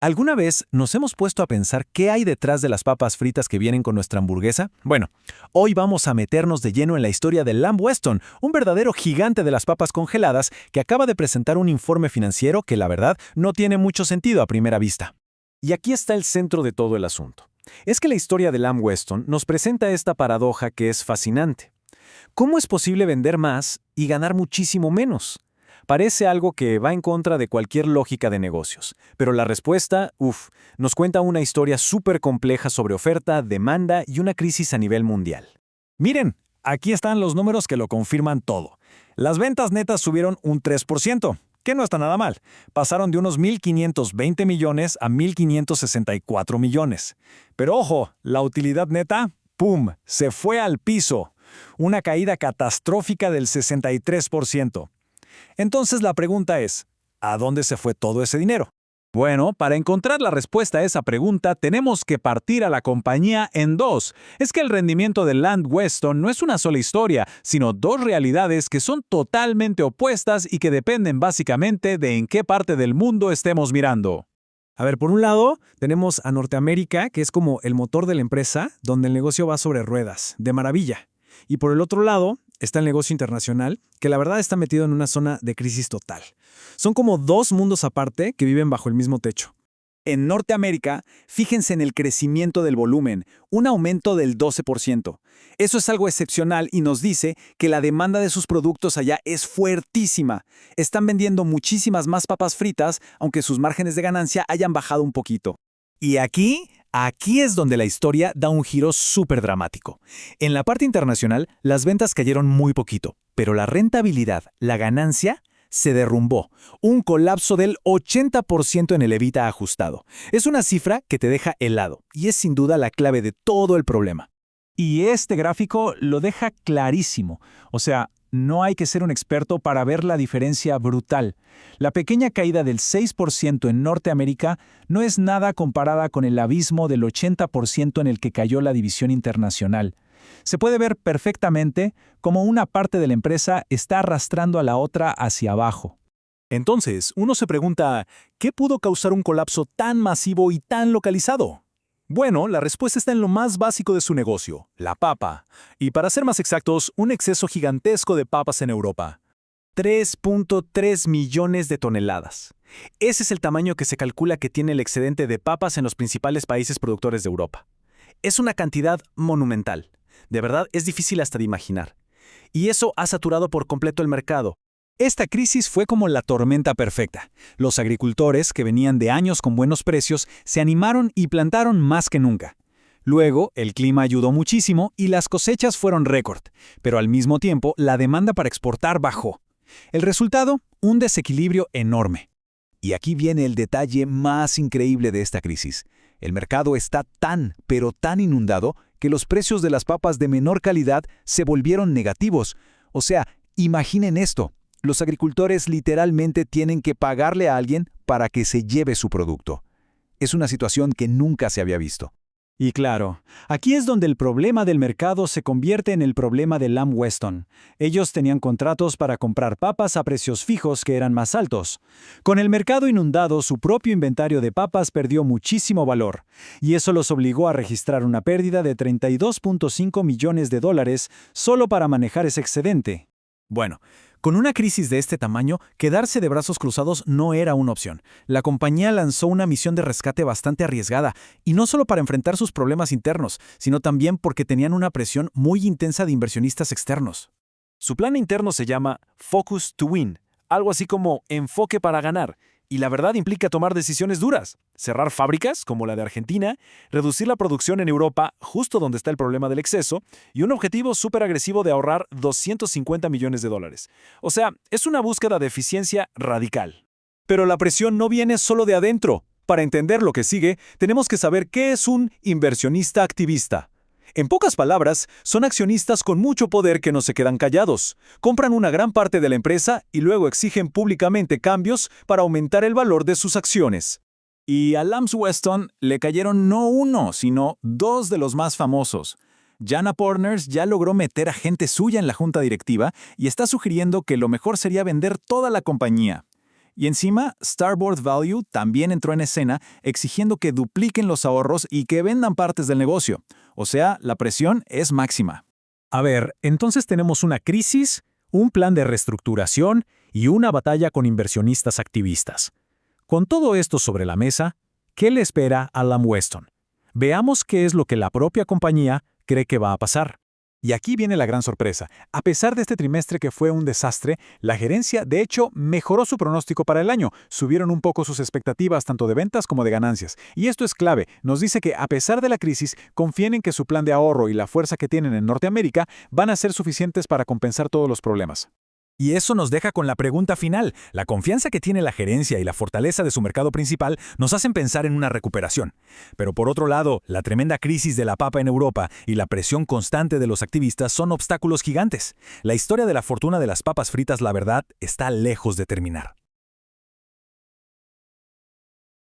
¿Alguna vez nos hemos puesto a pensar qué hay detrás de las papas fritas que vienen con nuestra hamburguesa? Bueno, hoy vamos a meternos de lleno en la historia de Lamb Weston, un verdadero gigante de las papas congeladas que acaba de presentar un informe financiero que la verdad no tiene mucho sentido a primera vista. Y aquí está el centro de todo el asunto. Es que la historia de Lamb Weston nos presenta esta paradoja que es fascinante. ¿Cómo es posible vender más y ganar muchísimo menos? Parece algo que va en contra de cualquier lógica de negocios, pero la respuesta, nos cuenta una historia súper compleja sobre oferta, demanda y una crisis a nivel mundial. Miren, aquí están los números que lo confirman todo. Las ventas netas subieron un 3%, que no está nada mal. Pasaron de unos 1.520 millones a 1.564 millones. Pero ojo, la utilidad neta, ¡pum!, se fue al piso. Una caída catastrófica del 63%. Entonces la pregunta es, ¿a dónde se fue todo ese dinero? Bueno, para encontrar la respuesta a esa pregunta tenemos que partir a la compañía en dos. Es que el rendimiento de Lamb Weston no es una sola historia, sino dos realidades que son totalmente opuestas y que dependen básicamente de en qué parte del mundo estemos mirando. A ver, por un lado, tenemos a Norteamérica, que es como el motor de la empresa, donde el negocio va sobre ruedas, de maravilla. Y por el otro lado, está el negocio internacional, que la verdad está metido en una zona de crisis total. Son como dos mundos aparte que viven bajo el mismo techo. En Norteamérica, fíjense en el crecimiento del volumen, un aumento del 12%. Eso es algo excepcional y nos dice que la demanda de sus productos allá es fuertísima. Están vendiendo muchísimas más papas fritas, aunque sus márgenes de ganancia hayan bajado un poquito. Y Aquí es donde la historia da un giro súper dramático. En la parte internacional, las ventas cayeron muy poquito, pero la rentabilidad, la ganancia, se derrumbó. Un colapso del 80% en el EBITDA ajustado. Es una cifra que te deja helado, y es sin duda la clave de todo el problema. Y este gráfico lo deja clarísimo. O sea, no hay que ser un experto para ver la diferencia brutal. La pequeña caída del 6% en Norteamérica no es nada comparada con el abismo del 80% en el que cayó la división internacional. Se puede ver perfectamente cómo una parte de la empresa está arrastrando a la otra hacia abajo. Entonces, uno se pregunta, ¿qué pudo causar un colapso tan masivo y tan localizado? Bueno, la respuesta está en lo más básico de su negocio, la papa. Y para ser más exactos, un exceso gigantesco de papas en Europa. 3.3 millones de toneladas. Ese es el tamaño que se calcula que tiene el excedente de papas en los principales países productores de Europa. Es una cantidad monumental. De verdad, es difícil hasta de imaginar. Y eso ha saturado por completo el mercado. Esta crisis fue como la tormenta perfecta. Los agricultores, que venían de años con buenos precios, se animaron y plantaron más que nunca. Luego, el clima ayudó muchísimo y las cosechas fueron récord, pero al mismo tiempo la demanda para exportar bajó. El resultado, un desequilibrio enorme. Y aquí viene el detalle más increíble de esta crisis. El mercado está pero tan inundado que los precios de las papas de menor calidad se volvieron negativos. O sea, imaginen esto. Los agricultores literalmente tienen que pagarle a alguien para que se lleve su producto. Es una situación que nunca se había visto. Y claro, aquí es donde el problema del mercado se convierte en el problema de Lamb Weston. Ellos tenían contratos para comprar papas a precios fijos que eran más altos. Con el mercado inundado, su propio inventario de papas perdió muchísimo valor, y eso los obligó a registrar una pérdida de $32.5 millones solo para manejar ese excedente. Bueno, con una crisis de este tamaño, quedarse de brazos cruzados no era una opción. La compañía lanzó una misión de rescate bastante arriesgada, y no solo para enfrentar sus problemas internos, sino también porque tenían una presión muy intensa de inversionistas externos. Su plan interno se llama Focus to Win, algo así como enfoque para ganar, y la verdad implica tomar decisiones duras, cerrar fábricas, como la de Argentina, reducir la producción en Europa, justo donde está el problema del exceso, y un objetivo súper agresivo de ahorrar $250 millones. O sea, es una búsqueda de eficiencia radical. Pero la presión no viene solo de adentro. Para entender lo que sigue, tenemos que saber qué es un inversionista activista. En pocas palabras, son accionistas con mucho poder que no se quedan callados. Compran una gran parte de la empresa y luego exigen públicamente cambios para aumentar el valor de sus acciones. Y a Lamb Weston le cayeron no uno, sino dos de los más famosos. Jana Partners ya logró meter a gente suya en la junta directiva y está sugiriendo que lo mejor sería vender toda la compañía. Y encima, Starboard Value también entró en escena exigiendo que dupliquen los ahorros y que vendan partes del negocio. O sea, la presión es máxima. A ver, entonces tenemos una crisis, un plan de reestructuración y una batalla con inversionistas activistas. Con todo esto sobre la mesa, ¿qué le espera a Lamb Weston? Veamos qué es lo que la propia compañía cree que va a pasar. Y aquí viene la gran sorpresa. A pesar de este trimestre que fue un desastre, la gerencia, de hecho, mejoró su pronóstico para el año. Subieron un poco sus expectativas tanto de ventas como de ganancias. Y esto es clave. Nos dice que, a pesar de la crisis, confíen en que su plan de ahorro y la fuerza que tienen en Norteamérica van a ser suficientes para compensar todos los problemas. Y eso nos deja con la pregunta final. La confianza que tiene la gerencia y la fortaleza de su mercado principal nos hacen pensar en una recuperación. Pero por otro lado, la tremenda crisis de la papa en Europa y la presión constante de los activistas son obstáculos gigantes. La historia de la fortuna de las papas fritas, la verdad, está lejos de terminar.